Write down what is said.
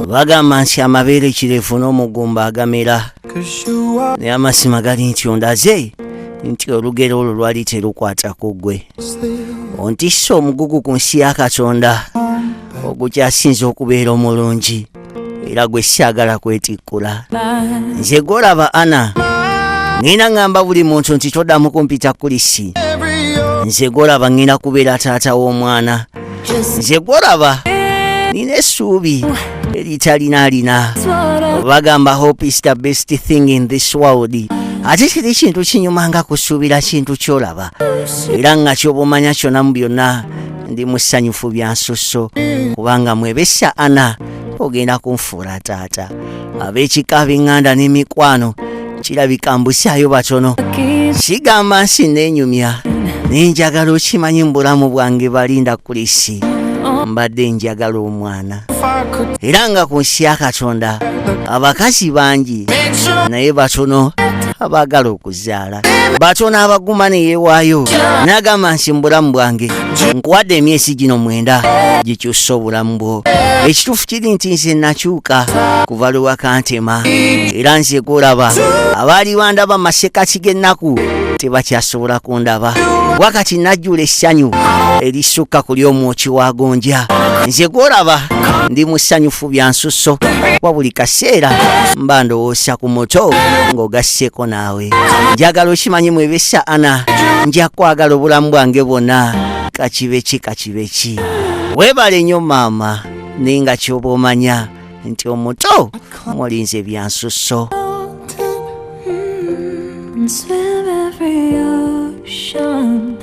bagamba nti amabeere kirefu n'omugumba agamera naye amasima gali nti ondaze nti olugero olwo lwali terukwata ku ggwe ontisse omugugu ku nsi ya Katonda ogukyasinza okubeera omulungi era gwe siagala kwetikkula nze gwolaba Ana ngenda ngamba buli muntu nti toddamu kumpita kulisi nze gwolaba ngenda kubeera taata w'omwana nze gwolaba nina essuubi eritalina bagamba hope is the best thing in this world ate kiri kintu kinyuma nga kusuubira kintu kyolaba era nga kyobumanya kyonna mu byonna ndi musanyufu bya nsusso kubanga mwebessa Ana ogenda kunfuula taata ab'ekika b'eŋŋanda n'emikwano kirabika mbusaayo batono kigamba nsi neenyumya naye njagala okimanyi mu bulamu bwange balinda kulisi mbadde njagala omwana era nga ku nsi ya Katonda abakazi bangi naye batono abaagala okuzaala batono abaguma ne yeewaayo n'agamba nti mu bulamu bwange nkuwadde emyezi gino 9 gikyusa obulamu bwo ekituufu kiri nti nze nakyuka kuva lwe wakantema era nze gwolaba abaali bandaba masekati g'ennaku tebakyasobola kundaba wakati najjula essanyu erisukka ku ly'omwoki wa gonja nze gwolaba ndi musanyufu bya nsusso wa buli kaseera mba ndowooza ku muto ng'ogasseko naawe njagala okimanyi mwebessa Ana nja kwagala obulamu bwange bwonna kakibe ki weebale nnyo maama naye nga ky'oba omanya nti omuto mulinze bya nsusso Swim every ocean.